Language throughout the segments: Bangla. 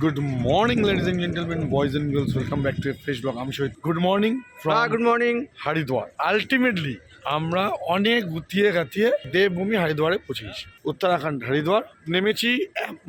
Good morning, ladies and gentlemen, boys and girls. Welcome back to a fresh vlog. I'm Shohit. Good morning from Good morning. Haridwar. Ultimately, আমরা অনেক গুতিয়ে গাতিয়ে দেবভূমি হরিদ্বারে পৌঁছে গেছি। উত্তরাখণ্ড হরিদ্বার নেমেছি,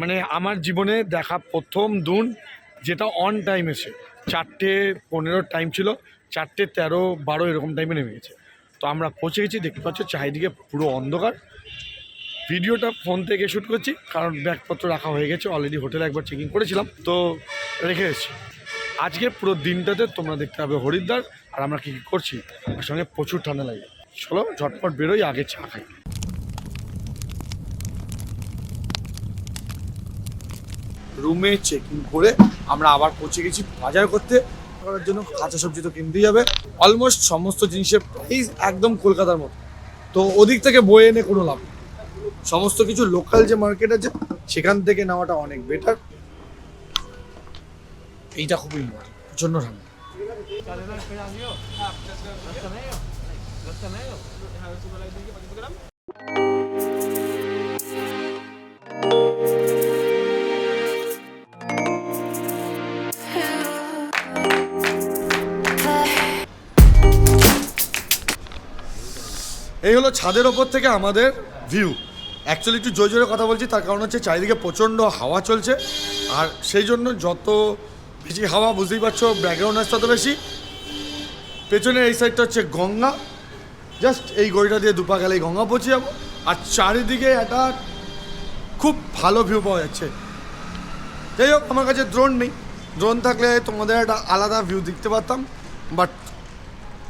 মানে আমার জীবনে দেখা প্রথম দিন যেটা অন টাইম এসে 4:15 টাইম ছিল, 4:13-12 এরকম টাইমে নেমে গেছে। তো আমরা পৌঁছে গেছি, দেখতে পাচ্ছ চারিদিকে পুরো অন্ধকার। ভিডিওটা ফোন থেকে শ্যুট করছি কারণ ব্যাগপত্র রাখা হয়ে গেছে, অলরেডি হোটেলে একবার চেকিং করেছিলাম, তো রেখে এসেছি। আজকে পুরো দিনটাতে তোমরা দেখতে পাবে হরিদ্বার আর আমরা কী কী করছি, তার সঙ্গে প্রচুর ঠান্ডা লাগে। চলো ঝটপট বেরোই, আগে চা খাই। রুমে চেকিং করে আমরা আবার পৌঁছে গেছি বাজার করতে। করার জন্য কাঁচা সবজি তো কিনতেই হবে। অলমোস্ট সমস্ত জিনিসের প্রাইস একদম কলকাতার মতো, তো ওদিক থেকে বয়ে এনে কোনো লাভ নেই। সমস্ত কিছু লোকাল যে মার্কেট আছে সেখান থেকে নেওয়াটা অনেক বেটার। এইটা খুবই ইম্পর্টেন্ট, প্রচণ্ড ঠান্ডা। এই হলো ছাদের ওপর থেকে আমাদের ভিউ। অ্যাকচুয়ালি একটু জোরে জোরে কথা বলছি, তার কারণ হচ্ছে চারিদিকে প্রচণ্ড হাওয়া চলছে, আর সেই জন্য যত বেশি হাওয়া বুঝতেই পারছো, ব্যাকগ্রাউন্ড আসছে তত বেশি। পেছনের এই সাইডটা হচ্ছে গঙ্গা, জাস্ট এই গড়িটা দিয়ে দুপা গেলেই গঙ্গা পৌঁছে যাবো। আর চারিদিকে একটা খুব ভালো ভিউ পাওয়া যাচ্ছে। যাই হোক, আমার কাছে ড্রোন নেই, ড্রোন থাকলে তোমাদের একটা আলাদা ভিউ দেখতে পারতাম, বাট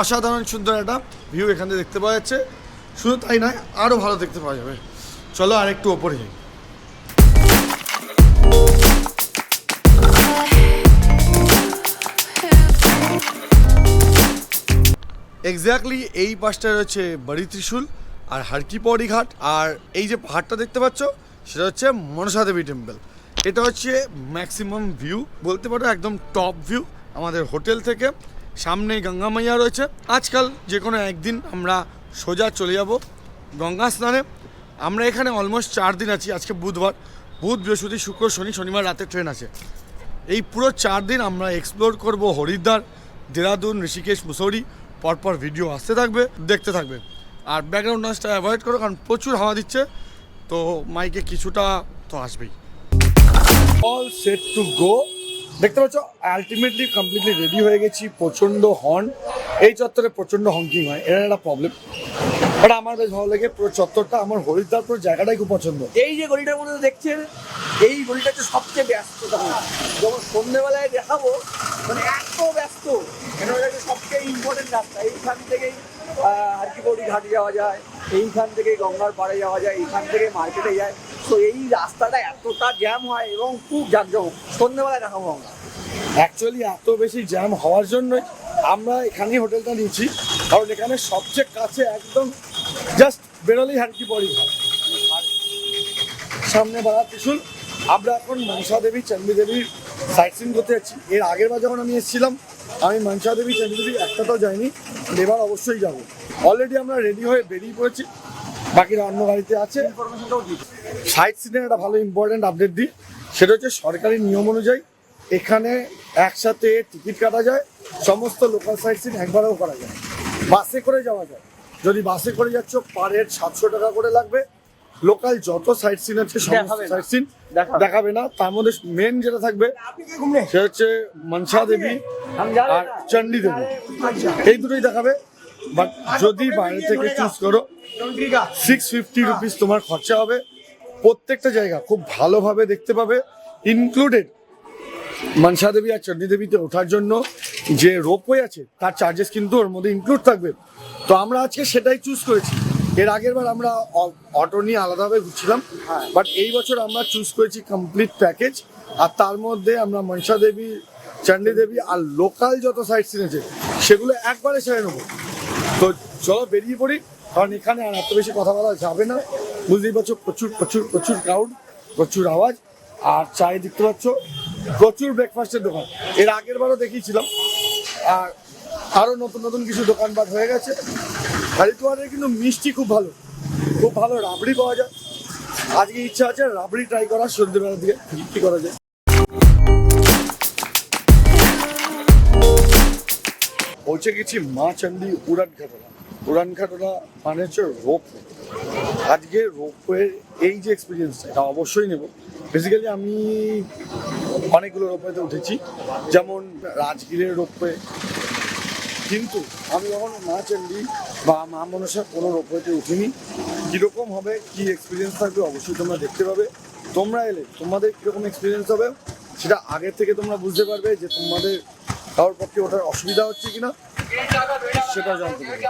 অসাধারণ সুন্দর একটা ভিউ এখান থেকে দেখতে পাওয়া যাচ্ছে। শুধু তাই নয়, আরও ভালো দেখতে পাওয়া যাবে। চলো আর একটু ওপরে যাই। এক্স্যাক্টলি এই পাশটা রয়েছে বড়ি ত্রিশূল আর হারকি পৌড়ি ঘাট, আর এই যে পাহাড়টা দেখতে পাচ্ছ সেটা হচ্ছে মনসা দেবী টেম্পল। এটা হচ্ছে ম্যাক্সিমাম ভিউ বলতে পারো, একদম টপ ভিউ আমাদের হোটেল থেকে। সামনেই গঙ্গা মাইয়া রয়েছে। আজকাল যে কোনো একদিন আমরা সোজা চলে যাব গঙ্গা স্নানে। আমরা এখানে অলমোস্ট 4 দিন আছি। আজকে বুধবার, বুধ বৃহস্পতি শুক্র শনি, শনিবার রাতে ট্রেন আছে। এই পুরো 4 দিন আমরা এক্সপ্লোর করব হরিদ্বার, দেরাদুন, ঋষিকেশ, মুসৌরি। পরপর ভিডিও আসতে থাকবে, দেখতে থাকবে। আর ব্যাকগ্রাউন্ড নয়েজটা অ্যাভয়েড করো, কারণ প্রচুর হাওয়া দিচ্ছে, তো মাইকে কিছুটা তো আসবেই। All set to go. দেখতে পাচ্ছ আলটিমেটলি কমপ্লিটলি রেডি হয়ে গেছি। প্রচণ্ড হর্ন, এই চত্বরে প্রচণ্ড হংকিং হয়, এর একটা প্রবলেম। বাট আমার বেশ ভালো লাগে পুরো চত্বরটা। আমার হরিদ্বার পুরো জায়গাটাই খুব পছন্দ। এই যে গলিটার মধ্যে দেখছেন, এই গলিটা হচ্ছে সবচেয়ে ব্যস্ত। যখন সন্ধ্যেবেলায় দেখাবো, মানে এত ব্যস্ত, এটা হচ্ছে সবচেয়ে ইম্পর্টেন্ট রাস্তা। এইখান থেকেই হারকি পৌড়ি ঘাট যাওয়া যায়, এইখান থেকেই গঙ্গার পাড়ে যাওয়া যায়, এইখান থেকে মার্কেটে যায়। তো এই রাস্তাটা এতটা জ্যাম হয় এবং খুব জাঁকজমক। সন্ধ্যেবেলায় দেখাবো আমরা। অ্যাকচুয়ালি এত বেশি জ্যাম হওয়ার জন্যই আমরা এখানেই হোটেলটা নিয়েছি, কারণ এখানে সবচেয়ে কাছে একদম জাস্ট বেরোলেই হারকি পৌড়ি ঘাট, আর সামনে বড়ি ত্রিশূল। আমরা এখন মনসা দেবী, চণ্ডী দেবীর সাইট সিন করতে যাচ্ছি। এর আগের বার যখন আমি এসেছিলাম, আমি মনসা দেবী, চণ্ডী দেবী একটাতেও যাইনি, এবার অবশ্যই যাবো। অলরেডি আমরা রেডি হয়ে বেরিয়ে পড়েছি, বাকিরা অন্য গাড়িতে আছে। সাইট সিনের একটা ভালো ইম্পর্টেন্ট আপডেট দিই, সেটা হচ্ছে সরকারি নিয়ম অনুযায়ী এখানে একসাথে টিকিট কাটা যায়। সমস্ত লোকাল সাইট সিন একবারেও করা যায়। বাসে করে যাওয়া যায়। যদি বাসে করে যাচ্ছ, পার হেড 700 টাকা করে লাগবে। লোকাল যত সাইট সিন আছে সমস্ত সাইট সিন দেখাবে না, তার মধ্যে মেন যেটা থাকবে সেটা হচ্ছে মনসা দেবী আর চণ্ডী দেবী, এই দুটোই দেখাবে। বাট যদি বাইরে থেকে চুজ করো, 650 রুপিস তোমার খরচা হবে। প্রত্যেকটা জায়গা খুব ভালোভাবে দেখতে পাবে, ইনক্লুডেড মনসা দেবী আর চণ্ডী দেবীতে ওঠার জন্য যে রোপওয়ে আছে তার চার্জেস কিন্তু ওর মধ্যে ইনক্লুড থাকবে। তো আমরা আজকে সেটাই চুজ করেছি। এর আগের বার আমরা অটো নিয়ে আলাদাভাবে ঘুরছিলাম, বাট এই বছর আমরা চুজ করেছি কমপ্লিট প্যাকেজ। আর তার মধ্যে আমরা মনসা দেবী, চণ্ডী দেবী আর লোকাল যত সাইট সিন আছে সেগুলো একবারে সেরে নেবো। তো চলো বেরিয়ে পড়ি, কারণ এখানে আর এত বেশি কথা বলা যাবে না। বুঝতেই পারছো প্রচুর প্রচুর প্রচুর ক্রাউড, প্রচুর আওয়াজ। আর চায়ে দেখতে পাচ্ছ প্রচুর ব্রেকফাস্টের দোকান, এর আগের বারও দেখিয়েছিলাম। আর আরও নতুন নতুন কিছু দোকানপাট হয়ে গেছে। হরিদ্বারের কিন্তু মিষ্টি খুব ভালো, খুব ভালো রাবড়ি পাওয়া যায়। আজকে ইচ্ছা আছে রাবড়ি ট্রাই করার, সন্ধ্যেবেলার দিকে কি করা যায়। পৌঁছে গেছি মা চণ্ডী উড়ানখাটোলা। উড়ানখাটোলা মানে হচ্ছে রোপওয়ে। আজকে রোপওয়ের এই যে এক্সপিরিয়েন্সটা এটা অবশ্যই নেব। বেসিক্যালি আমি অনেকগুলো রোপওয়েতে উঠেছি, যেমন রাজগীরের রোপওয়ে, কিন্তু আমি কখনো মা চণ্ডী বা মা মনসার কোনো রোপওয়েতে উঠিনি। কীরকম হবে, কী এক্সপিরিয়েন্স থাকবে অবশ্যই তোমরা দেখতে পাবে। তোমরা এলে তোমাদের কীরকম এক্সপিরিয়েন্স হবে সেটা আগের থেকে তোমরা বুঝতে পারবে, যে তোমাদের কারোর পক্ষে ওঠার অসুবিধা হচ্ছে কিনা সেটা জানতে পারবে।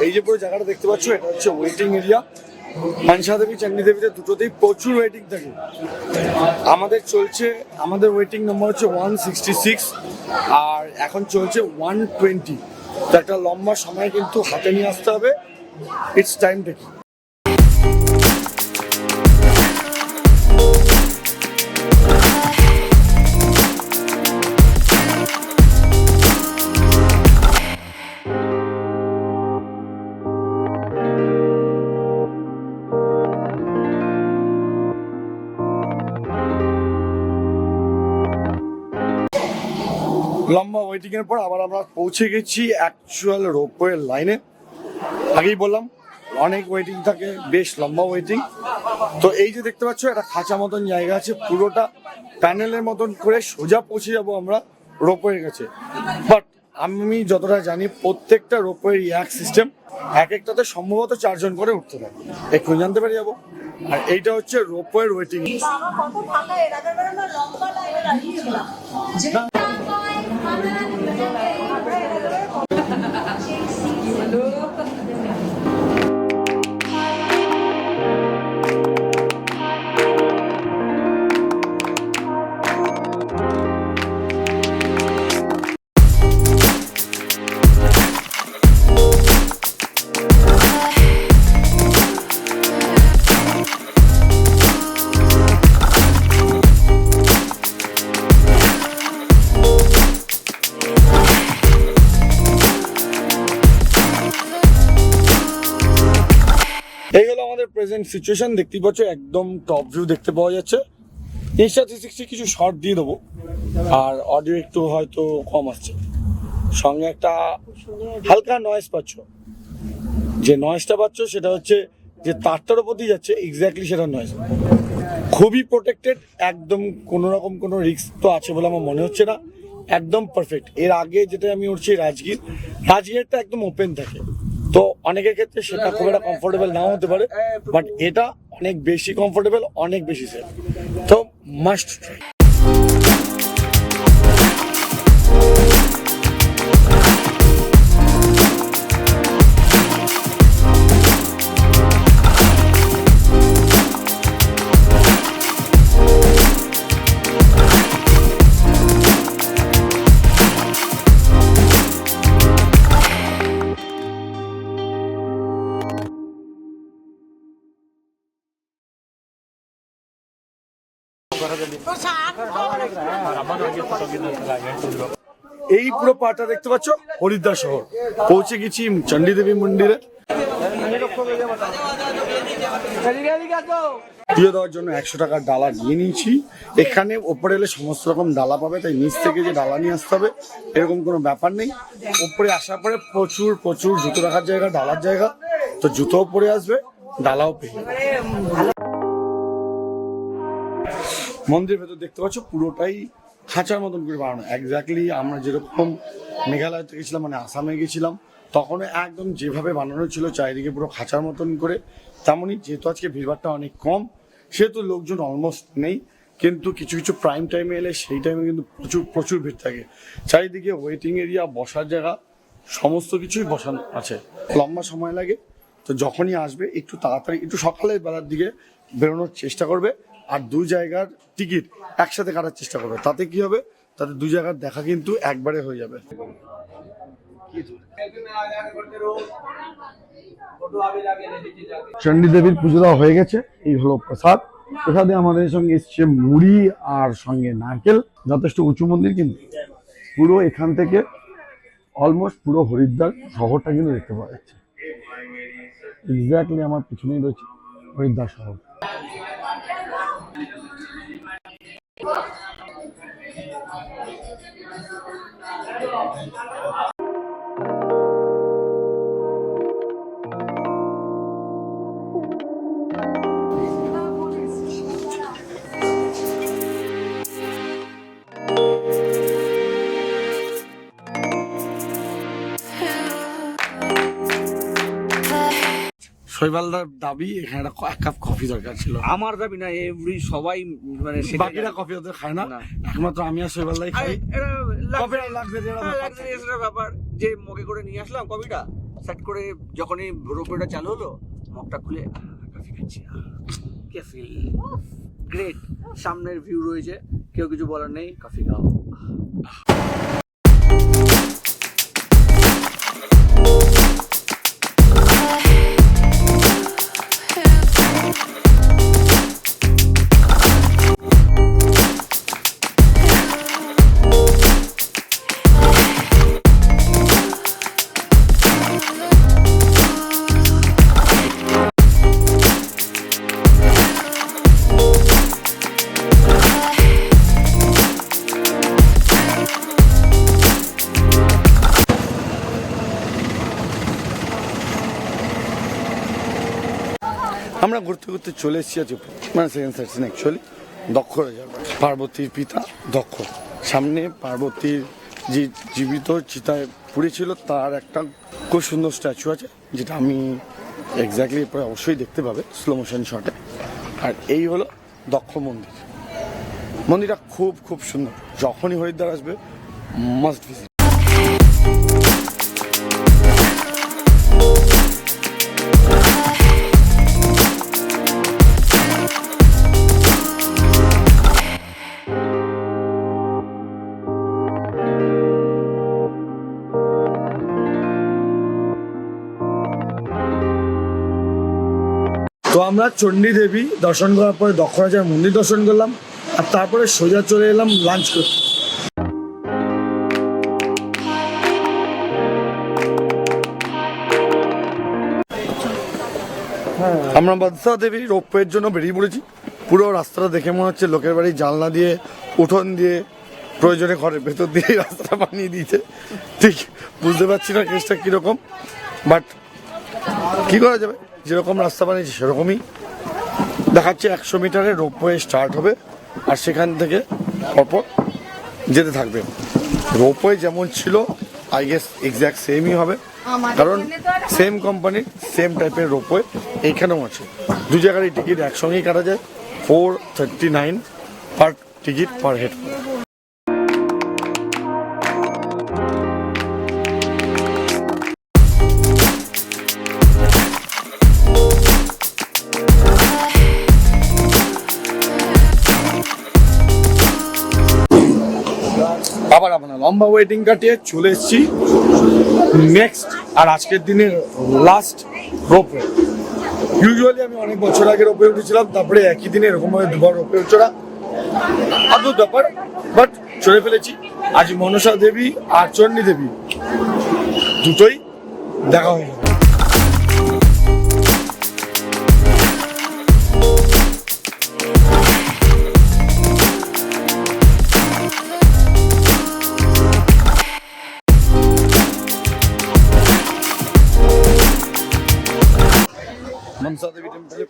এই যে পুরো জায়গাটা দেখতে পাচ্ছ, এটা হচ্ছে ওয়েটিং এরিয়া। মনসা দেবী, চণ্ডী দেবীতে দুটোতেই প্রচুর ওয়েটিং থাকে। আমাদের ওয়েটিং নাম্বার হচ্ছে 166, আর এখন চলছে 120। তো একটা লম্বা সময় কিন্তু হাতে নিয়ে আসতে হবে। It's time taking. লম্বা ওয়েটিং এর পর আবার আমরা পৌঁছে গেছি অ্যাকচুয়াল রোপওয়ে লাইনে। আগেই বললাম অনেক ওয়েটিং থাকে, বেশ লম্বা ওয়েটিং। তো এই যে দেখতে পাচ্ছ, একটা খাঁচা মতন জায়গা আছে, পুরোটা প্যানেলের মতন করে সোজা পৌঁছে যাবো আমরা রোপওয়ের কাছে। বাট আমি যতটা জানি প্রত্যেকটা রোপওয়ের এক সিস্টেম, এক একটাতে সম্ভবত 4 জন করে উঠতে থাকে, একটু জানতে পেরে যাবো। আর এইটা হচ্ছে রোপওয়ের ওয়েটিং। এই হলো আমাদের প্রেজেন্ট সিচুয়েশন। দেখতেই পাচ্ছ একদম টপ ভিউ দেখতে পাওয়া যাচ্ছে। ইনস্টা 360 কিছু শর্ট দিয়ে দেবো, আর অডিও একটু হয়তো কম আসছে। সঙ্গে একটা হালকা নয়েজ পাচ্ছ। যে নয়েজটা পাচ্ছ সেটা হচ্ছে যে তারটার ওপর দিয়ে যাচ্ছে, এক্স্যাক্টলি সেটা নয়েজ। খুবই প্রোটেক্টেড, একদম কোনো রকম কোনো রিস্ক তো আছে বলে আমার মনে হচ্ছে না, একদম পারফেক্ট। এর আগে যেটা আমি উঠছি রাজগীরটা একদম ওপেন থাকে, তো অনেকের ক্ষেত্রে সেটা খুব একটা কমফোর্টেবল নাও হতে পারে, বাট এটা অনেক বেশি কমফোর্টেবল, অনেক বেশি সেফ। তো মাস্ট ট্রাই। এই পুরো পাটা দেখতে পাচ্ছ হরিদ্বার শহর। পৌঁছে গেছি চণ্ডী দেবী মন্দিরে। পুজো দেওয়ার জন্য 100 টাকার ডালা নিয়ে নিয়েছি। এখানে ওপরে এলে সমস্ত রকম ডালা পাবে, তাই নিচ থেকে যে ডালা নিয়ে আসতে হবে এরকম কোনো ব্যাপার নেই। ওপরে আসার পরে প্রচুর প্রচুর জুতো রাখার জায়গা, ডালার জায়গা, তো জুতোও পরে আসবে, ডালাও পেয়ে যাবে। মন্দিরের ভেতর দেখতে পাচ্ছ পুরোটাই খাঁচার মতন করে বানানো। এক্স্যাক্টলি আমরা যেরকম মেঘালয়তে গেছিলাম, মানে আসামে গেছিলাম, তখনও একদম যেভাবে বানানো ছিল চারিদিকে পুরো খাঁচার মতন করে, তেমনই। যেহেতু আজকে ভিড়ভাড়টা অনেক কম, সেহেতু লোকজন অলমোস্ট নেই, কিন্তু কিছু কিছু প্রাইম টাইমে এলে সেই টাইমে কিন্তু প্রচুর প্রচুর ভিড় থাকে। চারিদিকে ওয়েটিং এরিয়া, বসার জায়গা, সমস্ত কিছুই বসানো আছে। লম্বা সময় লাগে, তো যখনই আসবে একটু তাড়াতাড়ি, একটু সকালের বেলার দিকে বেরোনোর চেষ্টা করবে। আর 2 জায়গার টিকিট একসাথে কাটার চেষ্টা করবে। তাতে কি হবে, তাতে 2 জায়গার দেখা কিন্তু একবারে হয়ে যাবে। চণ্ডী দেবীর পুজো দেওয়া হয়ে গেছে, এই হলো প্রসাদ। প্রসাদে আমাদের সঙ্গে এসছে মুড়ি আর সঙ্গে নারকেল। যথেষ্ট উঁচু মন্দির, কিন্তু পুরো এখান থেকে অলমোস্ট পুরো হরিদ্বার শহরটা কিন্তু দেখতে পাওয়া যাচ্ছে। এক্স্যাক্টলি আমার পিছনেই রয়েছে হরিদ্বার শহর। শৈবালদার দাবি এখানে এক কাপ কফি দরকার ছিল। আমার দাবি না, এভরি সবাই মানে বাকিরা কফি ওদের খায় না, একমাত্র আমি আর শৈবালদাই খাই। ব্যাপার যে মগে করে নিয়ে আসলাম কফিটা, সেট করে যখনই রোপওয়েটা চালু হলো, মগটা খুলে কফি খাচ্ছি। কে ফিল গ্রেট। সামনের ভিউ রয়েছে, কেউ কিছু বলার নেই, কফি খাও। আমরা ঘুরতে ঘুরতে চলে এসেছি আজ মানে সেকেন্ড সেকশন অ্যাকচুয়ালি দক্ষ রাজার বাড়ি। পার্বতীর পিতা দক্ষ, সামনে পার্বতীর যে জীবিত চিতায় পুড়েছিল তার একটা খুব সুন্দর স্ট্যাচু আছে, যেটা আমি এক্স্যাক্টলি এরপরে অবশ্যই দেখতে পাবে স্লো মোশন শটে। আর এই হলো দক্ষ মন্দির। মন্দিরটা খুব খুব সুন্দর, যখনই হরিদ্বার আসবে মাস্ট ভিজিট। তো আমরা চণ্ডী দেবী দর্শন করার পরে দক্ষ রাজার মন্দির দর্শন করলাম, আর তারপরে সোজা চলে এলাম লাঞ্চ করতে। আমরা বাদশাহ দেবী রোপওয়ের জন্য বেরিয়ে পড়েছি। পুরো রাস্তাটা দেখে মনে হচ্ছে লোকের বাড়ি জানলা দিয়ে, উঠোন দিয়ে, প্রয়োজনে ঘরের ভেতর দিয়ে রাস্তাটা বানিয়ে দিয়েছে। ঠিক বুঝতে পারছি না কেসটা কীরকম, বাট কী করা যাবে, যেরকম রাস্তা বানিয়েছে সেরকমই দেখাচ্ছে। 100 মিটারের রোপওয়ে স্টার্ট হবে, আর সেখান থেকে পরপর যেতে থাকবে। রোপওয়ে যেমন ছিল আই গেস এক্স্যাক্ট সেমই হবে, কারণ সেম কোম্পানির সেম টাইপের রোপওয়ে এইখানেও আছে। দু জায়গারই টিকিট একসঙ্গেই কাটা যায়, 439 পার টিকিট পার হেড। আবার আপনার লম্বা ওয়েটিং কাটিয়ে চলে এসেছি নেক্সট আর আজকের দিনের লাস্ট রোপওয়ে। ইউজুয়ালি আমি অনেক বছর আগে রোপওয়ে উঠেছিলাম, তারপরে একই দিনে এরকমভাবে দুবার রোপওয়ে চড়া অদ্ভুত ব্যাপার, বাট চড়ে ফেলেছি। আজ মনসা দেবী আর চণ্ডী দেবী দুটোই দেখা হয়ে গেল। মনসা দেবী টেম্পলে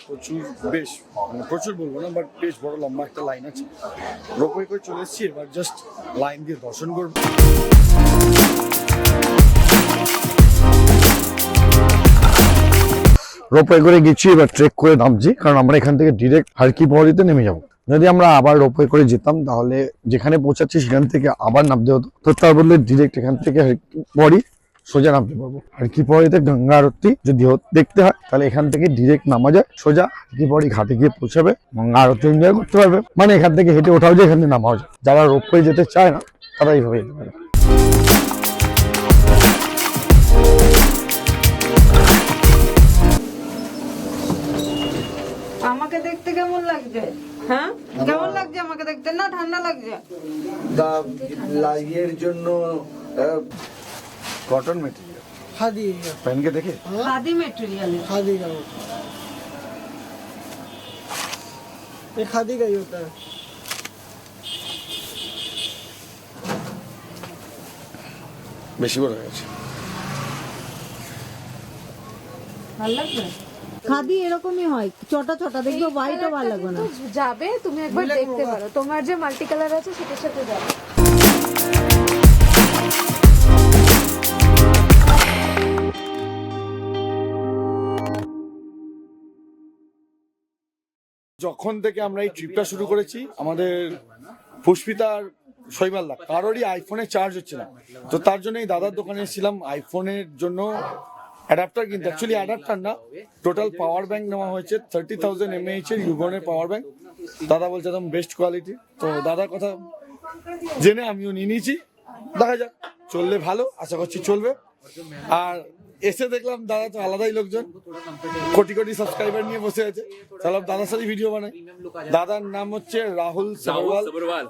প্রচুর বলবো না, বাট বেশ বড় লম্বা একটা লাইন আছে। রোপওয়ে করে চলে এসেছি, এবার জাস্ট লাইন দিয়ে দর্শন করবো। রোপওয়ে করে গেছি, এবার ট্রেক করে নামছি, কারণ আমরা এখান থেকে ডিরেক্ট হারকি পহাড়িতে নেমে যাবো। যদি আমরা আবার রোপওয়ে করে যেতাম তাহলে যেখানে পৌঁছাচ্ছি সেখান থেকে আবার নামতে হতো, তো তার বদলে ডিরেক্ট এখান থেকে হারকি পহাড়ি সোজা নামতে পারবো। হারকি পহাড়িতে গঙ্গা আরতি যদি দেখতে হয় তাহলে এখান থেকে ডিরেক্ট নামা যায়, সোজা হারকি পহাড়ি ঘাটে গিয়ে পৌঁছাবে, গঙ্গা আরতি এনজয় করতে পারবে। মানে এখান থেকে হেঁটে ওঠাও যায়, এখান থেকে নামাও যায়। যারা রোপওয়ে যেতে চায় না তারা এইভাবে যেতে পারে। আমাকে দেখতে কেমন লাগছে? হ্যাঁ, কেমন লাগছে আমাকে দেখতে? না ঠান্ডা লাগছে? লাগের জন্য कॉटन मटेरियल खादी पहन के देखे খাদি মেটেরিয়াল। खादी का होता है, ये खादी का ही होता है। বেশি বড় হয়ে গেছে। ভালো লাগছে? খাদি এরকমই হয়, ছোট ছোট দেখবে, হোয়াইটও ভালো লাগবে না। যাবে তুমি একবার দেখতে পারো, তোমার যে মাল্টি কালার আছে সেটার সাথে যাবে। যখন থেকে আমরা এই ট্রিপটা শুরু করেছি আমাদের পুষ্পিতার শৈবাল্লা কারোরই আইফোনে চার্জ হচ্ছে না, তো তার জন্য এই দাদার দোকানে এসেছিলাম আইফোনের জন্য অ্যাডাপ্টার কিনতে। অ্যাকচুয়ালি অ্যাডাপ্টার না, টোটাল পাওয়ার ব্যাংক নেওয়া হয়েছে 30,000 mAh এর ইউবনের পাওয়ার ব্যাংক। দাদা বলছে একদম বেস্ট কোয়ালিটি, তো দাদার কথা জেনে আমিও নিয়ে নিয়েছি। দেখা যাক, চললে ভালো, আশা করছি চলবে। আর এসে দেখলাম দাদা তো আলাদাই লোকজন, কোটি কোটি সাবস্ক্রাইবার নিয়ে বসে আছে। চলো দাদার সাথে ভিডিও বানাই। দাদার নাম হচ্ছে রাহুল सबरवाल सबरवाल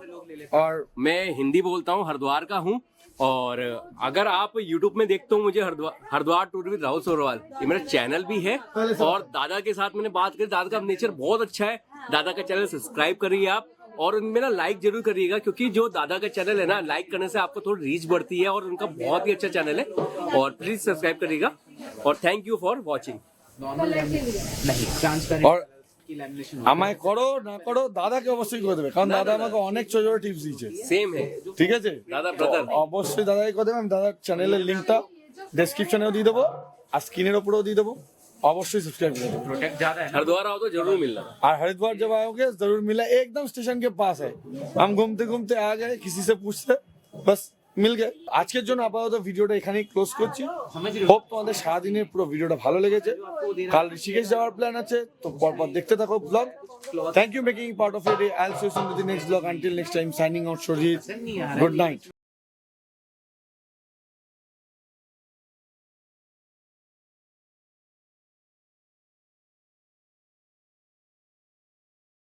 और मैं हिंदी बोलता हूँ, हरिद्वार का हूँ। और अगर आप YouTube में देखते हो मुझे हरिद्वार टूर विद राहुल सबरवाल, ये मेरा चैनल भी है। और दादा के साथ मैंने बात करी, दादा का नेचर बहुत अच्छा है। दादा का चैनल सब्सक्राइब करिए आप, और उनमें ना लाइक जरूर करिएगा, क्योंकि जो दादा का चैनल है ना, लाइक करने से आपको थोड़ी रीच बढ़ती है, और उनका बहुत ही अच्छा चैनल है। और प्लीज सब्सक्राइब करिएगा, और थैंक यू फॉर वॉचिंग। और আমায় করো না করো দাদাকে অবশ্যই করে দেবে, কারণ দাদা আমাকে অনেক ছোট ছোট টিপস দিয়েছে। सेम है ঠিক আছে दादा ब्रदर। অবশ্যই দাদাকে করে দেবে। আমি দাদার চ্যানেলের লিঙ্কটা ডেসক্রিপশনেও দিয়ে দেবো, আর স্ক্রিনের ওপরেও দিয়ে দেবো। অবশ্যই সাবস্ক্রাइब कर दो। हरिद्वार आओ तो जरूर मिलना। और हरिद्वार जब आओगे जरूर मिला, एकदम स्टेशन के पास है। हम घूमते घूमते आ गए, किसी से पूछते बस मिल गए। আজকের জন্য আপাতত ভিডিওটা এখানেই ক্লোজ করছি। হোপ তোমাদের সারাদিনের পুরো ভিডিওটা ভালো লেগেছে। কাল ঋষিকেশ যাওয়ার প্ল্যান আছে, তো পরপর দেখতে থাকো blog. Thank you making part of it. I will see you soon with the next blog. Until next time, signing out, Sarajit. Good night.